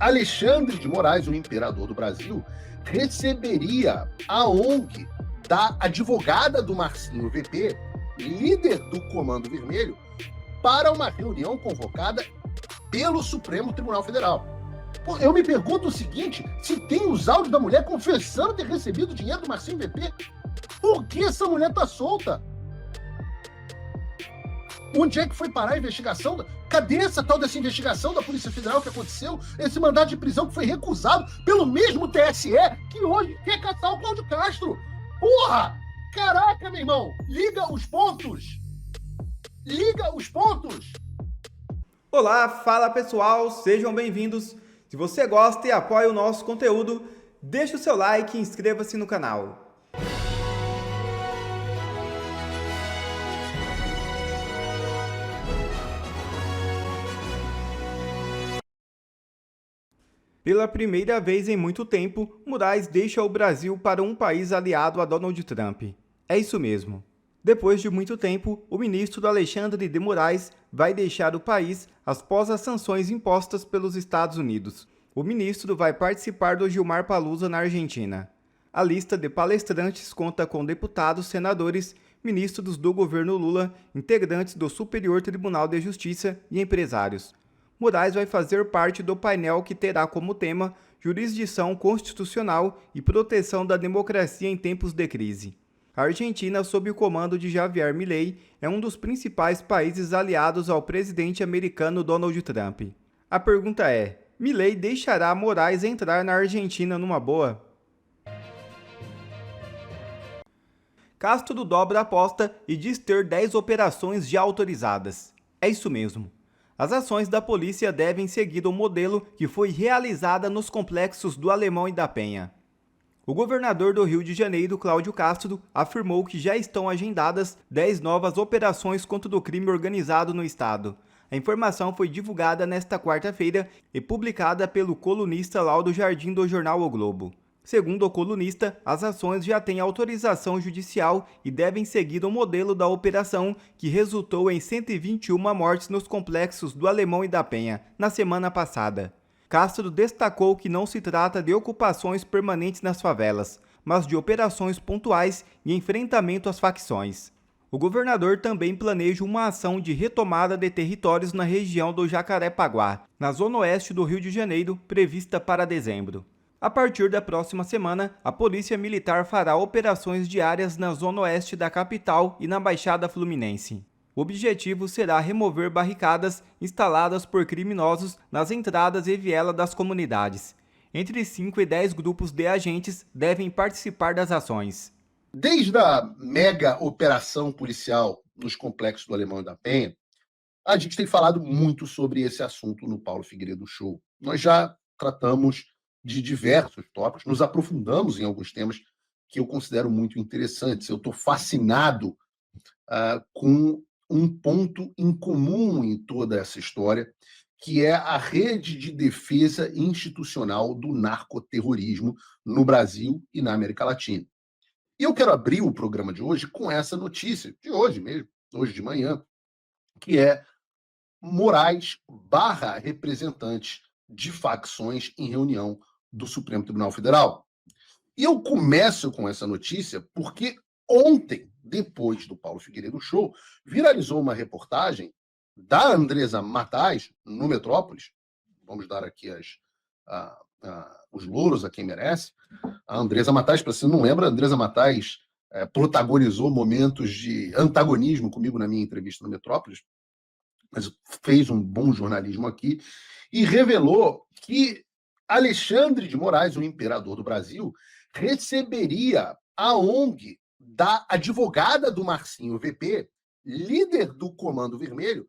Alexandre de Moraes, o imperador do Brasil, receberia a ONG da advogada do Marcinho VP, líder do Comando Vermelho, para uma reunião convocada pelo Supremo Tribunal Federal. Pô, eu me pergunto o seguinte: se tem os áudios da mulher confessando ter recebido dinheiro do Marcinho VP, por que essa mulher tá solta? Onde é que foi parar a investigação? Cadê essa tal dessa investigação da Polícia Federal que aconteceu? Esse mandado de prisão que foi recusado pelo mesmo TSE que hoje quer caçar o Cláudio Castro. Porra! Caraca, meu irmão! Liga os pontos! Liga os pontos! Olá, fala pessoal, sejam bem-vindos. Se você gosta e apoia o nosso conteúdo, deixa o seu like e inscreva-se no canal. Pela primeira vez em muito tempo, Moraes deixa o Brasil para um país aliado a Donald Trump. É isso mesmo. Depois de muito tempo, o ministro Alexandre de Moraes vai deixar o país após as sanções impostas pelos Estados Unidos. O ministro vai participar do Gilmar Palusa na Argentina. A lista de palestrantes conta com deputados, senadores, ministros do governo Lula, integrantes do Superior Tribunal de Justiça e empresários. Moraes vai fazer parte do painel que terá como tema Jurisdição Constitucional e Proteção da Democracia em Tempos de Crise. A Argentina, sob o comando de Javier Milei, é um dos principais países aliados ao presidente americano Donald Trump. A pergunta é: Milei deixará Moraes entrar na Argentina numa boa? Castro dobra a aposta e diz ter 10 operações já autorizadas. É isso mesmo. As ações da polícia devem seguir o modelo que foi realizada nos complexos do Alemão e da Penha. O governador do Rio de Janeiro, Cláudio Castro, afirmou que já estão agendadas 10 novas operações contra o crime organizado no estado. A informação foi divulgada nesta quarta-feira e publicada pelo colunista Laudo Jardim do jornal O Globo. Segundo o colunista, as ações já têm autorização judicial e devem seguir o modelo da operação que resultou em 121 mortes nos complexos do Alemão e da Penha, na semana passada. Castro destacou que não se trata de ocupações permanentes nas favelas, mas de operações pontuais e enfrentamento às facções. O governador também planeja uma ação de retomada de territórios na região do Jacarepaguá, na zona oeste do Rio de Janeiro, prevista para dezembro. A partir da próxima semana, a Polícia Militar fará operações diárias na zona oeste da capital e na Baixada Fluminense. O objetivo será remover barricadas instaladas por criminosos nas entradas e vielas das comunidades. Entre 5 e 10 grupos de agentes devem participar das ações. Desde a mega operação policial nos complexos do Alemão e da Penha, a gente tem falado muito sobre esse assunto no Paulo Figueiredo Show. Nós já tratamos de diversos tópicos, nos aprofundamos em alguns temas que eu considero muito interessantes. Eu estou fascinado com um ponto em comum em toda essa história, que é a rede de defesa institucional do narcoterrorismo no Brasil e na América Latina. E eu quero abrir o programa de hoje com essa notícia, de hoje mesmo, hoje de manhã, que é Moraes barra representantes de facções em reunião do Supremo Tribunal Federal. E eu começo com essa notícia porque ontem, depois do Paulo Figueiredo Show, viralizou uma reportagem da Andresa Matais, no Metrópolis. Vamos dar aqui os louros a quem merece. A Andresa Matais, para você não lembra, a Andresa Matais protagonizou momentos de antagonismo comigo na minha entrevista no Metrópolis, mas fez um bom jornalismo aqui e revelou que Alexandre de Moraes, o imperador do Brasil, receberia a ONG da advogada do Marcinho VP, líder do Comando Vermelho,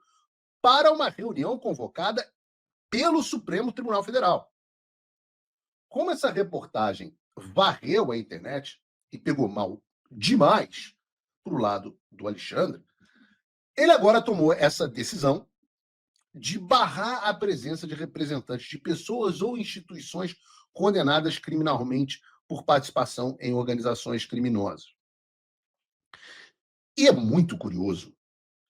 para uma reunião convocada pelo Supremo Tribunal Federal. Como essa reportagem varreu a internet e pegou mal demais para o lado do Alexandre, ele agora tomou essa decisão de barrar a presença de representantes de pessoas ou instituições condenadas criminalmente por participação em organizações criminosas. E é muito curioso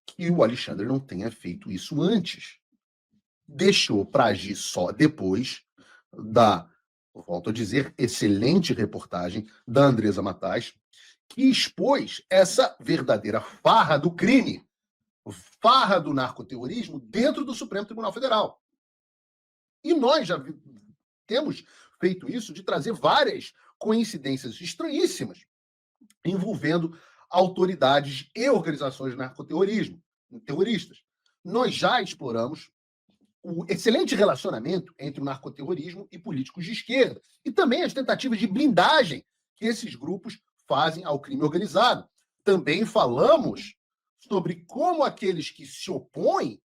que o Alexandre não tenha feito isso antes. Deixou para agir só depois, da, volto a dizer, excelente reportagem da Andresa Matais, que expôs essa verdadeira farra do crime, farra do narcoterrorismo dentro do Supremo Tribunal Federal. E nós já temos feito isso de trazer várias coincidências estranhíssimas envolvendo autoridades e organizações de narcoterrorismo, terroristas. Nós já exploramos o excelente relacionamento entre o narcoterrorismo e políticos de esquerda, e também as tentativas de blindagem que esses grupos fazem ao crime organizado. Também falamos sobre como aqueles que se opõem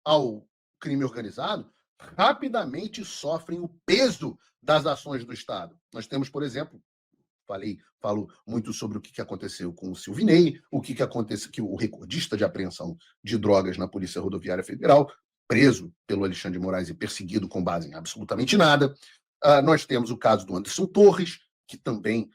ao crime organizado rapidamente sofrem o peso das ações do Estado. Nós temos, por exemplo, falo muito sobre o que aconteceu com o Silvinei, o que aconteceu, que o recordista de apreensão de drogas na Polícia Rodoviária Federal, preso pelo Alexandre de Moraes e perseguido com base em absolutamente nada. Nós temos o caso do Anderson Torres, que também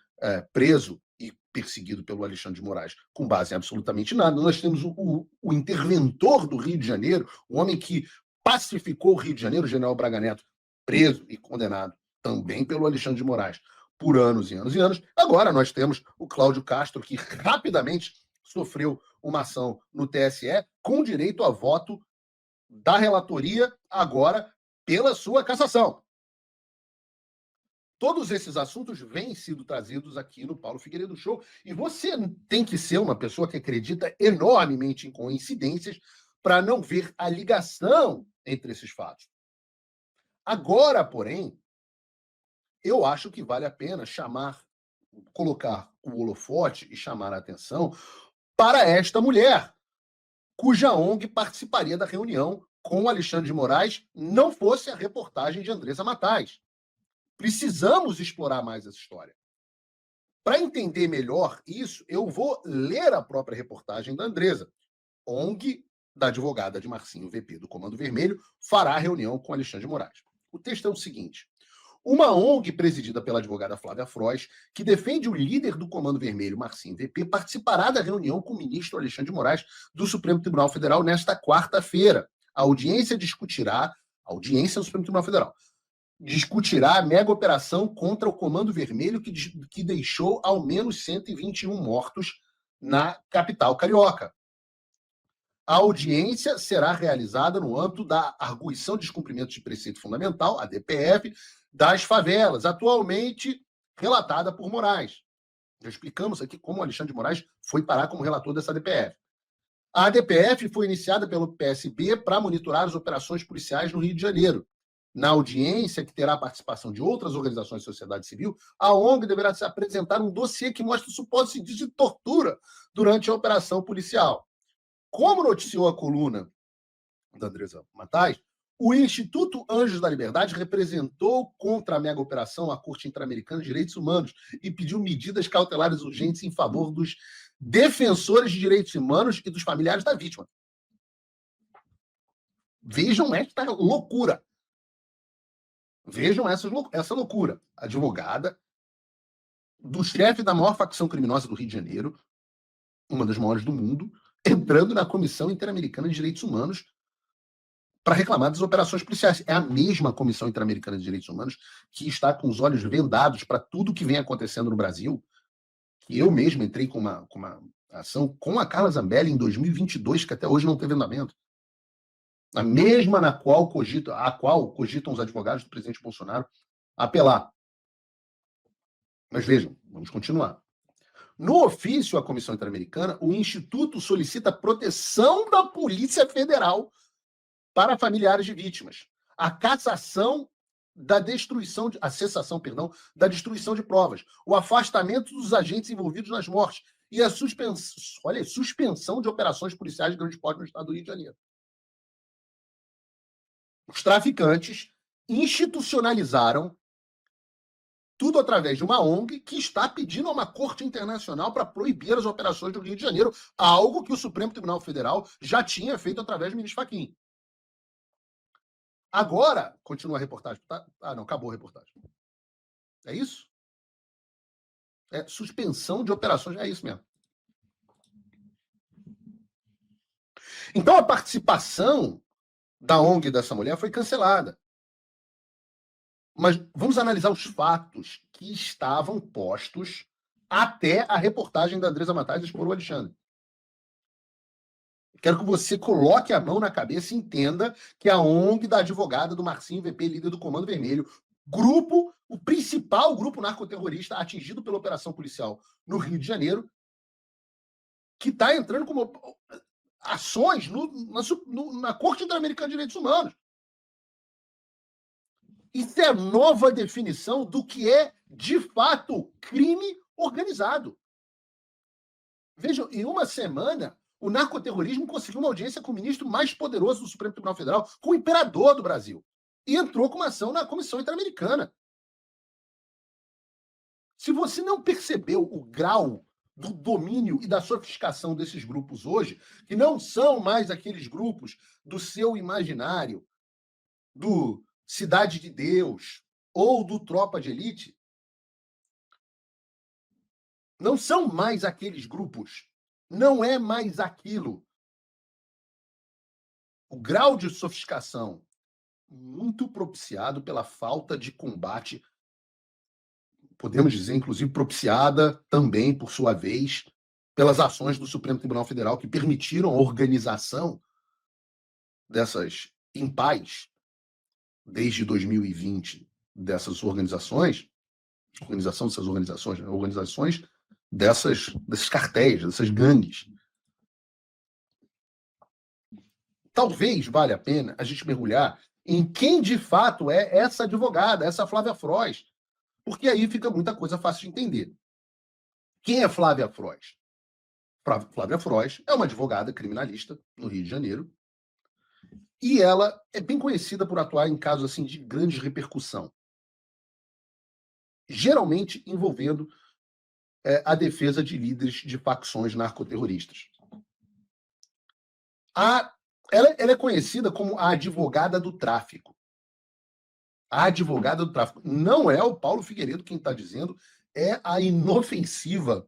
preso e perseguido pelo Alexandre de Moraes com base em absolutamente nada. Nós temos o interventor do Rio de Janeiro, o homem que pacificou o Rio de Janeiro, o general Braga Neto, preso e condenado também pelo Alexandre de Moraes por anos e anos e anos. Agora nós temos o Cláudio Castro, que rapidamente sofreu uma ação no TSE com direito a voto da relatoria, agora pela sua cassação. Todos esses assuntos vêm sido trazidos aqui no Paulo Figueiredo Show. E você tem que ser uma pessoa que acredita enormemente em coincidências para não ver a ligação entre esses fatos. Agora, porém, eu acho que vale a pena colocar o holofote e chamar a atenção para esta mulher, cuja ONG participaria da reunião com o Alexandre de Moraes, não fosse a reportagem de Andresa Matais. Precisamos explorar mais essa história. Para entender melhor isso, eu vou ler a própria reportagem da Andresa. ONG da advogada de Marcinho VP do Comando Vermelho fará reunião com Alexandre de Moraes. O texto é o seguinte: uma ONG presidida pela advogada Flávia Frois, que defende o líder do Comando Vermelho, Marcinho VP, participará da reunião com o ministro Alexandre de Moraes do Supremo Tribunal Federal nesta quarta-feira. A audiência do Supremo Tribunal Federal discutirá a mega operação contra o Comando Vermelho que deixou ao menos 121 mortos na capital carioca. A audiência será realizada no âmbito da arguição de descumprimento de preceito fundamental, a DPF, das favelas, atualmente relatada por Moraes. Já explicamos aqui como o Alexandre de Moraes foi parar como relator dessa DPF. A DPF foi iniciada pelo PSB para monitorar as operações policiais no Rio de Janeiro. Na audiência, que terá a participação de outras organizações de sociedade civil, a ONG deverá se apresentar um dossiê que mostra supostos indícios de tortura durante a operação policial. Como noticiou a coluna da Andresa Matais, o Instituto Anjos da Liberdade representou contra a mega operação a Corte Interamericana de Direitos Humanos e pediu medidas cautelares urgentes em favor dos defensores de direitos humanos e dos familiares da vítima. Vejam esta loucura. Vejam essa loucura. Advogada do chefe da maior facção criminosa do Rio de Janeiro, uma das maiores do mundo, entrando na Comissão Interamericana de Direitos Humanos para reclamar das operações policiais. É a mesma Comissão Interamericana de Direitos Humanos que está com os olhos vendados para tudo que vem acontecendo no Brasil, que eu mesmo entrei com uma ação com a Carla Zambelli em 2022, que até hoje não teve andamento. A mesma a qual cogitam os advogados do presidente Bolsonaro apelar. Mas vejam, vamos continuar. No ofício à Comissão Interamericana, o Instituto solicita proteção da Polícia Federal para familiares de vítimas, a cessação da destruição de provas, o afastamento dos agentes envolvidos nas mortes e a suspensão de operações policiais de grande porte no estado do Rio de Janeiro. Os traficantes institucionalizaram tudo através de uma ONG que está pedindo a uma corte internacional para proibir as operações do Rio de Janeiro, algo que o Supremo Tribunal Federal já tinha feito através do ministro Fachin. Agora, continua a reportagem. Não, acabou a reportagem. É isso? É suspensão de operações, é isso mesmo. Então, a participação da ONG dessa mulher foi cancelada. Mas vamos analisar os fatos que estavam postos até a reportagem da Andresa Matais expor o Alexandre. Quero que você coloque a mão na cabeça e entenda que a ONG da advogada do Marcinho VP, líder do Comando Vermelho, grupo, o principal grupo narcoterrorista atingido pela operação policial no Rio de Janeiro, que está entrando como ações na Corte Interamericana de Direitos Humanos. Isso é a nova definição do que é, de fato, crime organizado. Vejam, em uma semana, o narcoterrorismo conseguiu uma audiência com o ministro mais poderoso do Supremo Tribunal Federal, com o imperador do Brasil, e entrou com uma ação na Comissão Interamericana. Se você não percebeu o grau do domínio e da sofisticação desses grupos hoje, que não são mais aqueles grupos do seu imaginário, do Cidade de Deus ou do Tropa de Elite, não são mais aqueles grupos. Não é mais aquilo. O grau de sofisticação muito propiciado pela falta de combate, podemos dizer, inclusive, propiciada também, por sua vez, pelas ações do Supremo Tribunal Federal que permitiram a organização dessas impais desde 2020 dessas organizações, organizações desses cartéis, dessas gangues. Talvez valha a pena a gente mergulhar em quem de fato é essa advogada, essa Flávia Frois, porque aí fica muita coisa fácil de entender. Quem é Flávia Frois? Flávia Frois é uma advogada criminalista no Rio de Janeiro e ela é bem conhecida por atuar em casos assim de grande repercussão, geralmente envolvendo a defesa de líderes de facções narcoterroristas. Ela é conhecida como a advogada do tráfico. A advogada do tráfico. Não é o Paulo Figueiredo quem está dizendo, é a inofensiva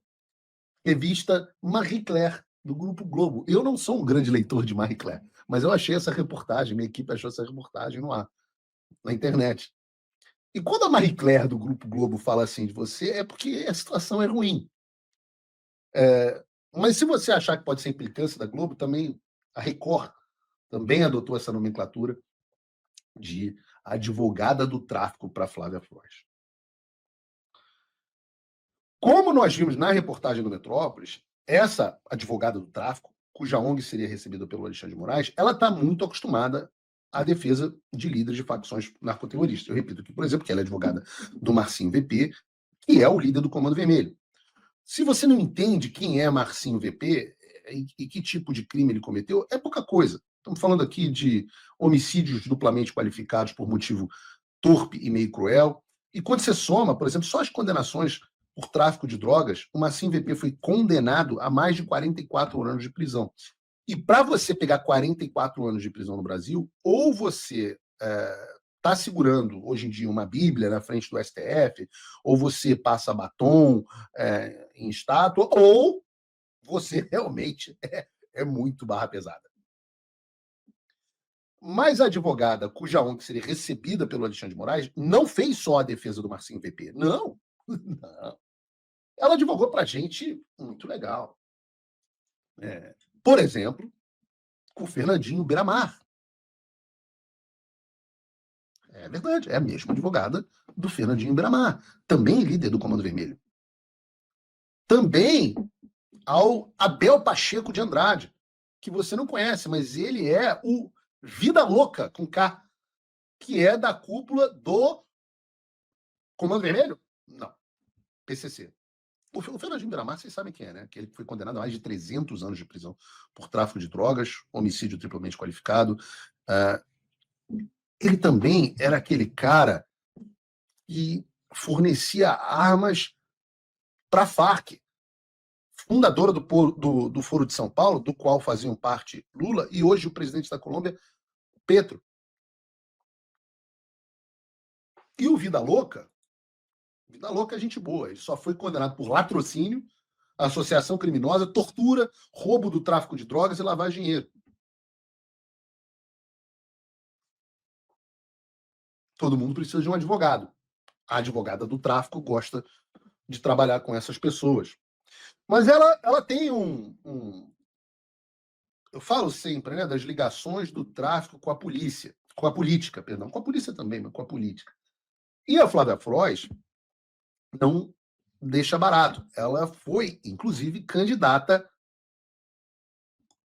revista Marie Claire, do Grupo Globo. Eu não sou um grande leitor de Marie Claire, mas eu achei essa reportagem, minha equipe achou essa reportagem no ar, na internet. E quando a Marie Claire do Grupo Globo fala assim de você, é porque a situação é ruim. Mas se você achar que pode ser implicância da Globo, também a Record também adotou essa nomenclatura de advogada do tráfico para Flávia Frois. Como nós vimos na reportagem do Metrópolis, essa advogada do tráfico, cuja ONG seria recebida pelo Alexandre de Moraes, ela está muito acostumada à defesa de líderes de facções narcoterroristas. Eu repito aqui, por exemplo, que ela é advogada do Marcinho VP, que é o líder do Comando Vermelho. Se você não entende quem é Marcinho VP e que tipo de crime ele cometeu, é pouca coisa. Estamos falando aqui de homicídios duplamente qualificados por motivo torpe e meio cruel. E quando você soma, por exemplo, só as condenações por tráfico de drogas, o Marcinho VP foi condenado a mais de 44 anos de prisão. E para você pegar 44 anos de prisão no Brasil, ou você está segurando, hoje em dia, uma Bíblia na frente do STF, ou você passa batom em estátua, ou você realmente é muito barra pesada. Mas a advogada, cuja ONG seria recebida pelo Alexandre de Moraes, não fez só a defesa do Marcinho VP. Não. Não. Ela advogou para gente muito legal. Por exemplo, com o Fernandinho Beiramar. É verdade, é a mesma advogada do Fernandinho Beiramar, também líder do Comando Vermelho. Também ao Abel Pacheco de Andrade, que você não conhece, mas ele é o Vida Louca, com K, que é da cúpula do Comando Vermelho? Não, PCC. O Fernandinho Beiramar, vocês sabem quem é, né? Que ele foi condenado a mais de 300 anos de prisão por tráfico de drogas, homicídio triplamente qualificado. Ele também era aquele cara que fornecia armas para a Farc, fundadora do Foro de São Paulo, do qual faziam parte Lula, e hoje o presidente da Colômbia, Petro. E o Vida Louca é gente boa. Ele só foi condenado por latrocínio, associação criminosa, tortura, roubo do tráfico de drogas e lavagem de dinheiro. todo mundo precisa de um advogado. A advogada do tráfico gosta de trabalhar com essas pessoas. Mas ela tem eu falo sempre, né, das ligações do tráfico com a polícia, com a política, perdão, com a polícia também, mas com a política. E a Flávia Frois não deixa barato. Ela foi, inclusive, candidata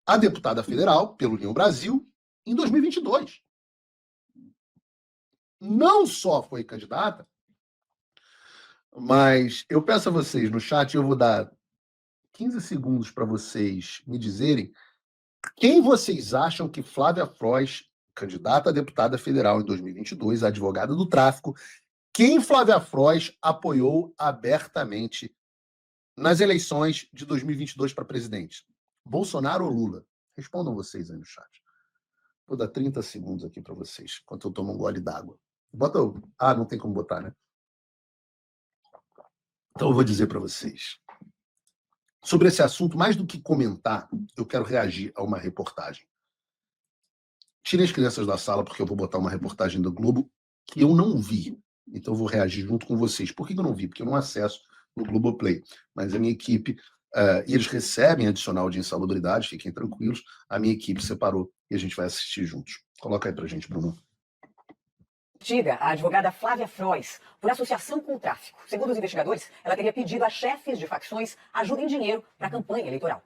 a deputada federal pelo União Brasil em 2022. Não só foi candidata, mas eu peço a vocês no chat, eu vou dar 15 segundos para vocês me dizerem quem vocês acham que Flávia Frois, candidata a deputada federal em 2022, advogada do tráfico, quem Flávia Frois apoiou abertamente nas eleições de 2022 para presidente? Bolsonaro ou Lula? Respondam vocês aí no chat. Vou dar 30 segundos aqui para vocês, enquanto eu tomo um gole d'água. Bota o... Ah, não tem como botar, né? Então eu vou dizer para vocês. Sobre esse assunto, mais do que comentar, eu quero reagir a uma reportagem. Tirem as crianças da sala, porque eu vou botar uma reportagem do Globo que eu não vi. Então eu vou reagir junto com vocês. Por que eu não vi? Porque eu não acesso no Globoplay. Mas a minha equipe, e eles recebem adicional de insalubridade, fiquem tranquilos, a minha equipe separou e a gente vai assistir juntos. Coloca aí pra gente, Bruno. A advogada Flávia Frois, por associação com o tráfico. Segundo os investigadores, ela teria pedido a chefes de facções ajuda em dinheiro para a campanha eleitoral.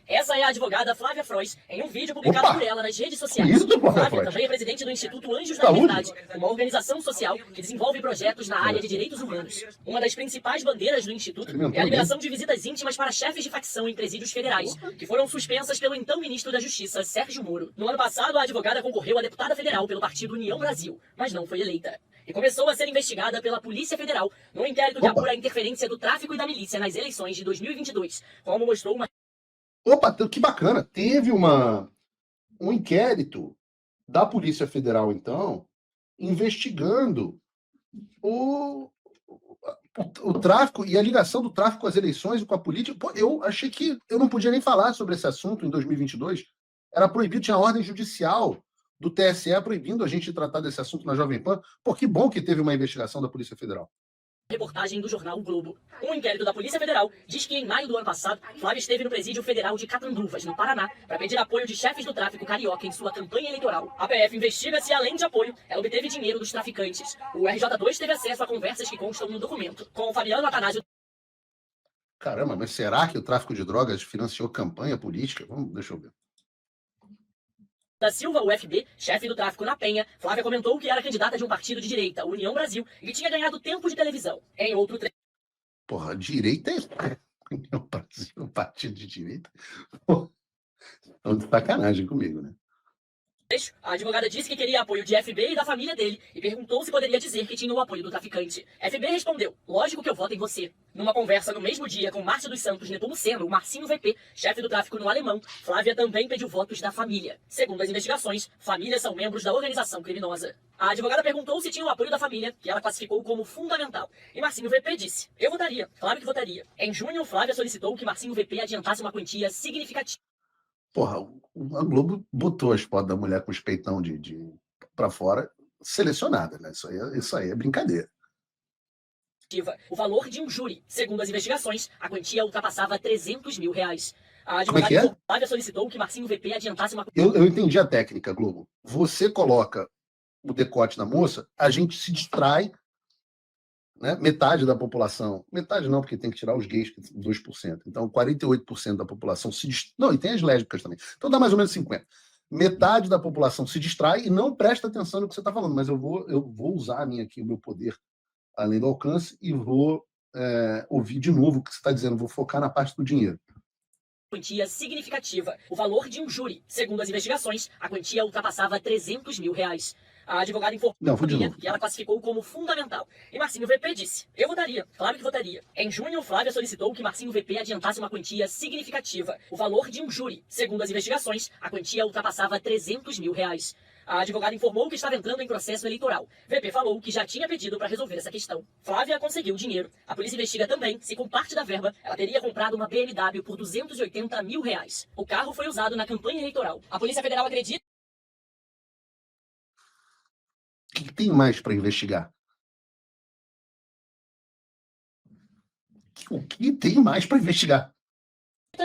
Essa é a advogada Flávia Frois, em um vídeo publicado por ela nas redes sociais. Flávia também é presidente do Instituto Anjos da Liberdade, uma organização social que desenvolve projetos na área de direitos humanos. Uma das principais bandeiras do Instituto é a liberação de visitas íntimas para chefes de facção em presídios federais, que foram suspensas pelo então ministro da Justiça, Sérgio Moro. No ano passado, a advogada concorreu a deputada federal pelo partido União Brasil, mas não foi eleita. E começou a ser investigada pela Polícia Federal no inquérito que apura a interferência do tráfico e da milícia nas eleições de 2022, como mostrou uma... Opa, que bacana. Teve um inquérito da Polícia Federal, então, investigando o tráfico e a ligação do tráfico com as eleições e com a política. Pô, eu achei que eu não podia nem falar sobre esse assunto em 2022. Era proibido, tinha ordem judicial do TSE proibindo a gente de tratar desse assunto na Jovem Pan. Pô, que bom que teve uma investigação da Polícia Federal. Reportagem do jornal O Globo. Um inquérito da Polícia Federal diz que em maio do ano passado, Flávia esteve no presídio federal de Catanduvas, no Paraná, para pedir apoio de chefes do tráfico carioca em sua campanha eleitoral. A PF investiga se, além de apoio, ela obteve dinheiro dos traficantes. O RJ2 teve acesso a conversas que constam no documento, com o Fabiano Atanásio. Caramba, mas será que o tráfico de drogas financiou campanha política? Deixa eu ver. Da Silva, UFB, chefe do tráfico na Penha, Flávia comentou que era candidata de um partido de direita, União Brasil, e que tinha ganhado tempo de televisão. Em outro trecho... Porra, direita é... União Brasil, um partido de direita? Pô, estão de sacanagem comigo, né? A advogada disse que queria apoio de FB e da família dele e perguntou se poderia dizer que tinha o apoio do traficante. FB respondeu, lógico que eu voto em você. Numa conversa no mesmo dia com Márcio dos Santos Nepomuceno, o Marcinho VP, chefe do tráfico no Alemão, Flávia também pediu votos da família. Segundo as investigações, famílias são membros da organização criminosa. A advogada perguntou se tinha o apoio da família, que ela classificou como fundamental. E Marcinho VP disse, eu votaria, claro que votaria. Em junho, Flávia solicitou que Marcinho VP adiantasse uma quantia significativa. Porra, a Globo botou as fotos da mulher com os peitão pra fora, selecionada, né? Isso aí é brincadeira. O valor de um júri. Segundo as investigações, a quantia ultrapassava R$300 mil. A advogada Flávia solicitou que Marcinho VP adiantasse uma... Eu entendi a técnica, Globo. Você coloca o decote na moça, a gente se distrai, né? Metade da população, metade não, porque tem que tirar os gays, que 2%. Então, 48% da população se distrai. Não, e tem as lésbicas também. Então, dá mais ou menos 50%. Metade da população se distrai e não presta atenção no que você está falando. Mas eu vou usar o meu poder além do alcance e vou ouvir de novo o que você está dizendo. Vou focar na parte do dinheiro. Quantia significativa. O valor de um júri. Segundo as investigações, a quantia ultrapassava R$300 mil. A advogada informou que ela classificou como fundamental. E Marcinho VP disse, eu votaria, claro que votaria. Em junho, Flávia solicitou que Marcinho VP adiantasse uma quantia significativa. O valor de um júri. Segundo as investigações, a quantia ultrapassava R$300 mil. A advogada informou que estava entrando em processo eleitoral. VP falou que já tinha pedido para resolver essa questão. Flávia conseguiu dinheiro. A polícia investiga também se, com parte da verba, ela teria comprado uma BMW por R$280 mil. O carro foi usado na campanha eleitoral. A Polícia Federal acredita... que tem mais para investigar? O que tem mais para investigar?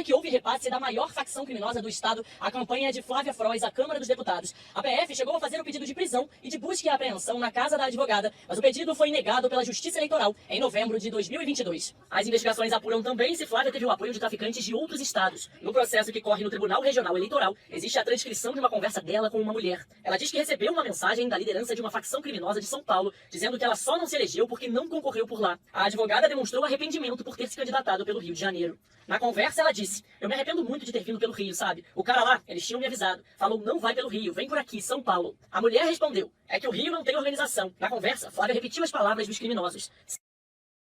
Que houve repasse da maior facção criminosa do Estado, a campanha de Flávia Frois à Câmara dos Deputados. A PF chegou a fazer o pedido de prisão e de busca e apreensão na casa da advogada, mas o pedido foi negado pela Justiça Eleitoral em novembro de 2022. As investigações apuram também se Flávia teve o apoio de traficantes de outros estados. No processo que corre no Tribunal Regional Eleitoral, existe a transcrição de uma conversa dela com uma mulher. Ela diz que recebeu uma mensagem da liderança de uma facção criminosa de São Paulo, dizendo que ela só não se elegeu porque não concorreu por lá. A advogada demonstrou arrependimento por ter se candidatado pelo Rio de Janeiro. Na conversa, ela disse: eu me arrependo muito de ter vindo pelo Rio, sabe? O cara lá, eles tinham me avisado. Falou, não vai pelo Rio, vem por aqui, São Paulo. A mulher respondeu, é que o Rio não tem organização. Na conversa, Flávia repetiu as palavras dos criminosos.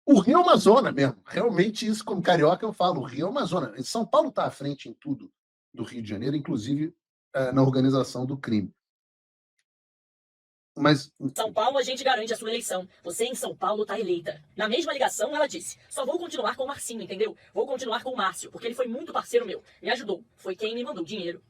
O Rio é uma zona mesmo. Realmente isso, como carioca, eu falo. O Rio é uma zona. São Paulo está à frente em tudo do Rio de Janeiro, inclusive na organização do crime. Mas São Paulo, a gente garante a sua eleição. Você em São Paulo tá eleita. Na mesma ligação, ela disse, só vou continuar com o Marcinho, entendeu? Vou continuar com o Márcio, porque ele foi muito parceiro meu. Me ajudou. Foi quem me mandou dinheiro.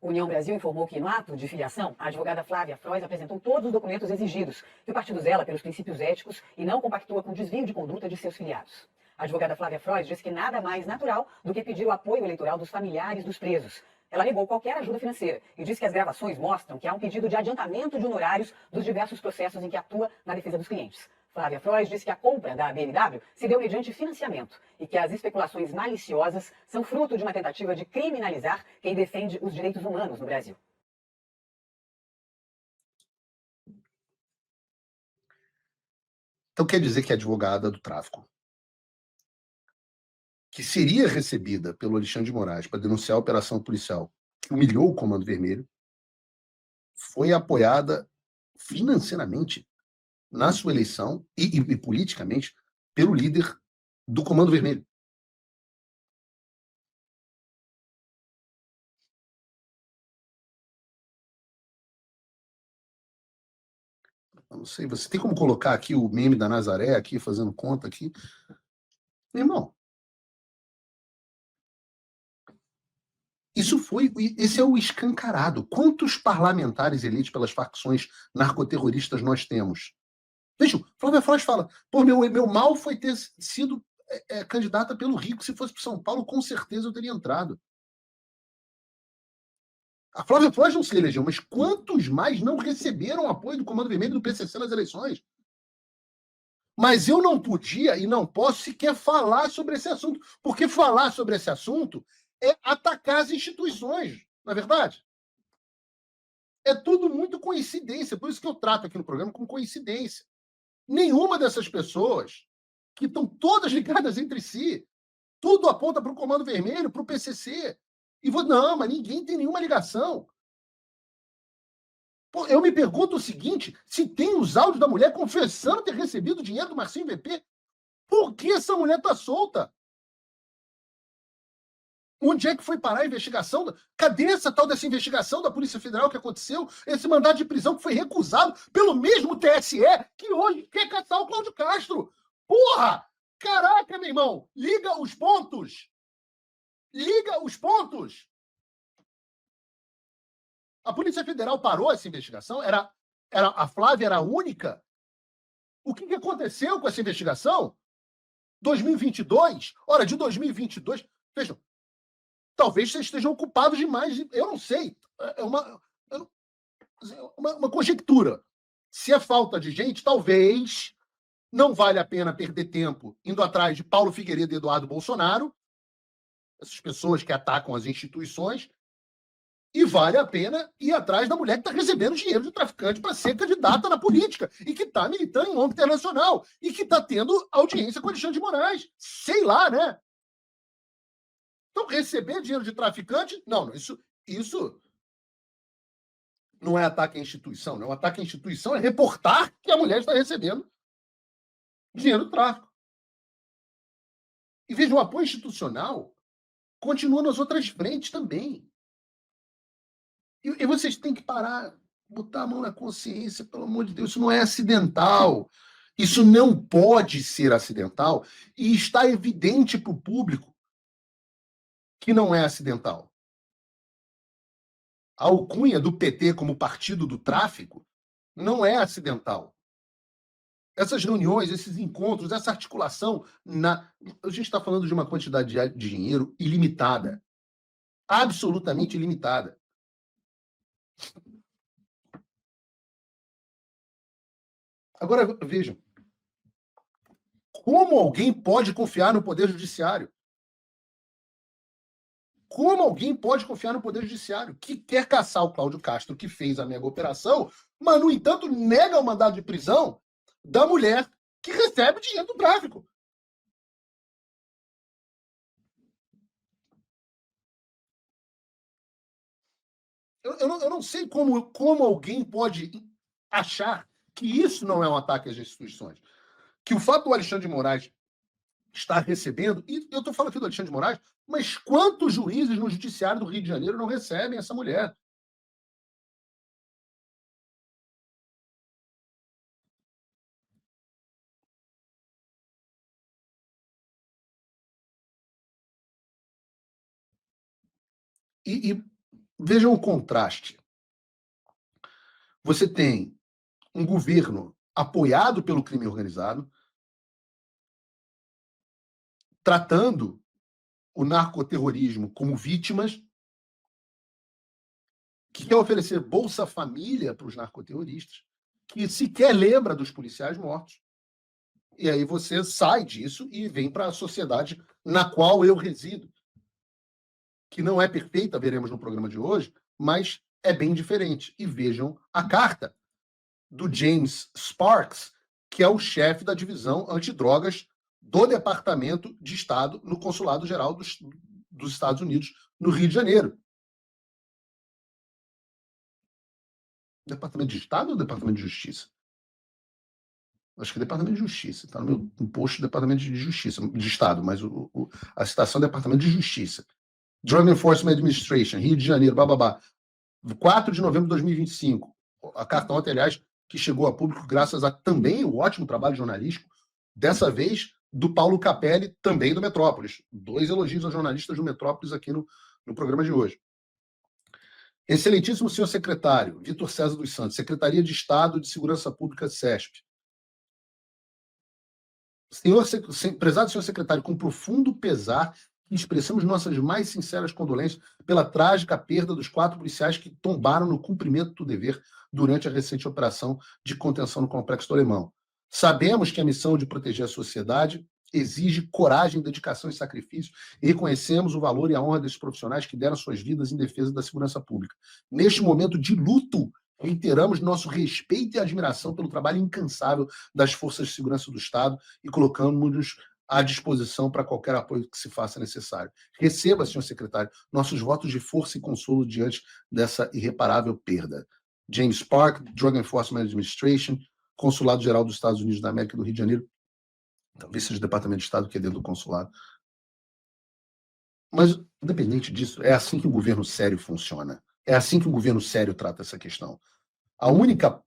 União Brasil informou que, no ato de filiação, a advogada Flávia Frois apresentou todos os documentos exigidos, que o partido zela pelos princípios éticos e não compactua com o desvio de conduta de seus filiados. A advogada Flávia Frois disse que nada mais natural do que pedir o apoio eleitoral dos familiares dos presos. Ela negou qualquer ajuda financeira e disse que as gravações mostram que há um pedido de adiantamento de honorários dos diversos processos em que atua na defesa dos clientes. Flávia Frois disse que a compra da BMW se deu mediante financiamento e que as especulações maliciosas são fruto de uma tentativa de criminalizar quem defende os direitos humanos no Brasil. Então quer dizer que a advogada do tráfico, que seria recebida pelo Alexandre de Moraes para denunciar a operação policial que humilhou o Comando Vermelho, foi apoiada financeiramente na sua eleição e politicamente pelo líder do Comando Vermelho. Eu não sei, você tem como colocar aqui o meme da Nazaré aqui, fazendo conta aqui? Meu irmão, esse é o escancarado. Quantos parlamentares eleitos pelas facções narcoterroristas nós temos? Veja, Flávia Frois fala, pô, meu mal foi ter sido candidata pelo Rio, se fosse para São Paulo, com certeza eu teria entrado. A Flávia Frois não se elegeu, mas quantos mais não receberam apoio do Comando Vermelho e do PCC nas eleições? Mas eu não podia e não posso sequer falar sobre esse assunto, porque falar sobre esse assunto é atacar as instituições, não é verdade? É tudo muito coincidência, por isso que eu trato aqui no programa como coincidência. Nenhuma dessas pessoas, que estão todas ligadas entre si, tudo aponta para o Comando Vermelho, para o PCC. Não, mas ninguém tem nenhuma ligação. Pô, eu me pergunto o seguinte, se tem os áudios da mulher confessando ter recebido dinheiro do Marcinho VP, por que essa mulher está solta? Onde é que foi parar a investigação? Cadê essa tal dessa investigação da Polícia Federal que aconteceu? Esse mandado de prisão que foi recusado pelo mesmo TSE que hoje quer caçar o Cláudio Castro. Porra! Caraca, meu irmão! Liga os pontos! Liga os pontos! A Polícia Federal parou essa investigação? A Flávia era a única? O que aconteceu com essa investigação? 2022? Ora, de 2022... Vejam, talvez vocês estejam ocupados demais. Eu não sei. É uma conjectura. Se é falta de gente, talvez não vale a pena perder tempo indo atrás de Paulo Figueiredo e Eduardo Bolsonaro, essas pessoas que atacam as instituições, e vale a pena ir atrás da mulher que está recebendo dinheiro de traficante para ser candidata na política e que está militando em ONG internacional e que está tendo audiência com Alexandre de Moraes. Sei lá, né? Então, receber dinheiro de traficante, não, isso não é ataque à instituição, não. O ataque à instituição é reportar que a mulher está recebendo dinheiro do tráfico. E veja, o apoio institucional continua nas outras frentes também. E vocês têm que parar, botar a mão na consciência, pelo amor de Deus, isso não é acidental. Isso não pode ser acidental e está evidente para o público que não é acidental. A alcunha do PT como partido do tráfico Não é acidental. Essas reuniões, esses encontros, essa articulação, a gente está falando de uma quantidade de dinheiro ilimitada. Absolutamente ilimitada. Agora, vejam. Como alguém pode confiar no Poder Judiciário? Como alguém pode confiar no Poder Judiciário que quer caçar o Cláudio Castro, que fez a mega operação, mas, no entanto, nega o mandado de prisão da mulher que recebe dinheiro do tráfico? Eu não sei como alguém pode achar que isso não é um ataque às instituições. Que o fato do Alexandre de Moraes estar recebendo, e eu estou falando aqui do Alexandre de Moraes, mas quantos juízes no Judiciário do Rio de Janeiro não recebem essa mulher? E vejam o contraste. Você tem um governo apoiado pelo crime organizado, tratando o narcoterrorismo como vítimas, que quer oferecer Bolsa Família para os narcoterroristas, que sequer lembra dos policiais mortos. E aí você sai disso e vem para a sociedade na qual eu resido, que não é perfeita, veremos no programa de hoje, mas é bem diferente. E vejam a carta do James Sparks, que é o chefe da divisão antidrogas do Departamento de Estado no Consulado-Geral dos Estados Unidos, no Rio de Janeiro. Departamento de Estado ou Departamento de Justiça? Acho que é Departamento de Justiça. Está no meu posto Departamento de Justiça, de Estado, mas a citação é Departamento de Justiça. Drug Enforcement Administration, Rio de Janeiro, bababá. 4 de novembro de 2025. A carta ontem, aliás, que chegou a público graças a também o ótimo trabalho jornalístico, dessa vez do Paulo Capelli, também do Metrópolis. 2 elogios aos jornalistas do Metrópolis aqui no programa de hoje. Excelentíssimo senhor secretário, Vitor César dos Santos, Secretaria de Estado de Segurança Pública, CESP. Prezado senhor secretário, com profundo pesar, expressamos nossas mais sinceras condolências pela trágica perda dos 4 policiais que tombaram no cumprimento do dever durante a recente operação de contenção no Complexo do Alemão. Sabemos que a missão de proteger a sociedade exige coragem, dedicação e sacrifício, e reconhecemos o valor e a honra desses profissionais que deram suas vidas em defesa da segurança pública. Neste momento de luto, reiteramos nosso respeito e admiração pelo trabalho incansável das forças de segurança do Estado e colocamos-nos à disposição para qualquer apoio que se faça necessário. Receba, senhor secretário, nossos votos de força e consolo diante dessa irreparável perda. James Park, Drug Enforcement Administration, Consulado-Geral dos Estados Unidos da América do Rio de Janeiro, talvez seja o Departamento de Estado que é dentro do consulado. Mas, independente disso, é assim que o governo sério funciona. É assim que o governo sério trata essa questão. A única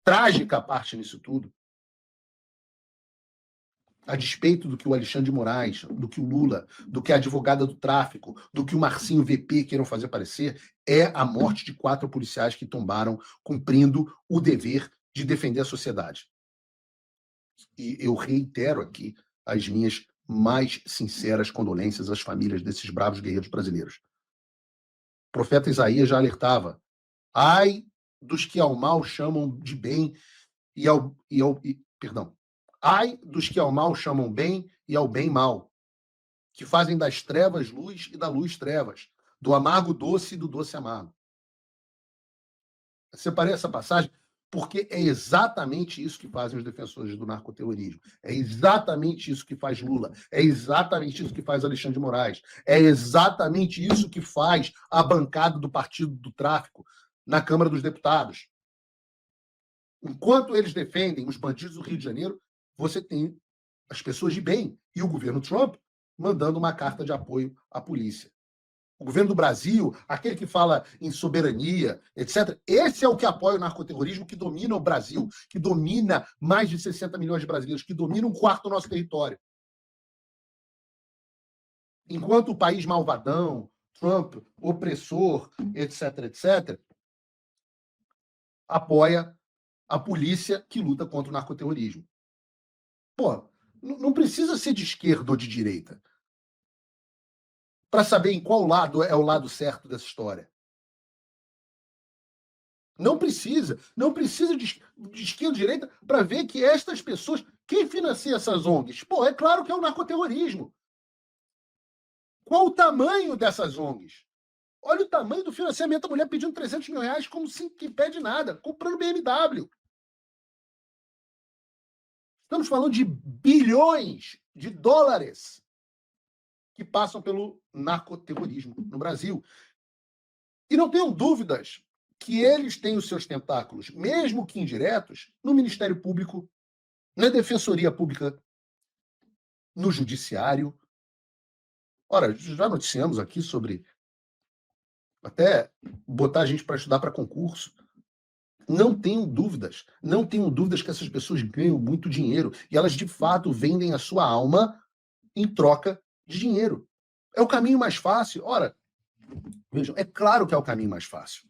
trágica parte nisso tudo, a despeito do que o Alexandre de Moraes, do que o Lula, do que a advogada do tráfico, do que o Marcinho VP queiram fazer parecer, é a morte de 4 policiais que tombaram cumprindo o dever de defender a sociedade. E eu reitero aqui as minhas mais sinceras condolências às famílias desses bravos guerreiros brasileiros. O profeta Isaías já alertava: ai dos que ao mal chamam de bem perdão. Ai dos que ao mal chamam bem e ao bem mal, que fazem das trevas luz e da luz trevas, do amargo doce e do doce amargo. Eu separei essa passagem porque é exatamente isso que fazem os defensores do narcoterrorismo. É exatamente isso que faz Lula. É exatamente isso que faz Alexandre de Moraes. É exatamente isso que faz a bancada do Partido do Tráfico na Câmara dos Deputados. Enquanto eles defendem os bandidos do Rio de Janeiro, você tem as pessoas de bem e o governo Trump mandando uma carta de apoio à polícia. O governo do Brasil, aquele que fala em soberania, etc. Esse é o que apoia o narcoterrorismo, que domina o Brasil, que domina mais de 60 milhões de brasileiros, que domina 1/4 do nosso território. Enquanto o país malvadão, Trump, opressor, etc., apoia a polícia que luta contra o narcoterrorismo. Pô, não precisa ser de esquerda ou de direita para saber em qual lado é o lado certo dessa história. Não precisa de esquerda ou direita para ver que estas pessoas, quem financia essas ONGs? Pô, é claro que é o narcoterrorismo. Qual o tamanho dessas ONGs? Olha o tamanho do financiamento, a mulher pedindo 300 mil reais como se que pede nada, comprando BMW. Estamos falando de bilhões de dólares que passam pelo narcoterrorismo no Brasil. E não tenham dúvidas que eles têm os seus tentáculos, mesmo que indiretos, no Ministério Público, na Defensoria Pública, no Judiciário. Ora, já noticiamos aqui sobre até botar a gente para estudar para concurso. Não tenho dúvidas que essas pessoas ganham muito dinheiro e elas, de fato, vendem a sua alma em troca de dinheiro. É o caminho mais fácil. Ora, vejam, é claro que é o caminho mais fácil.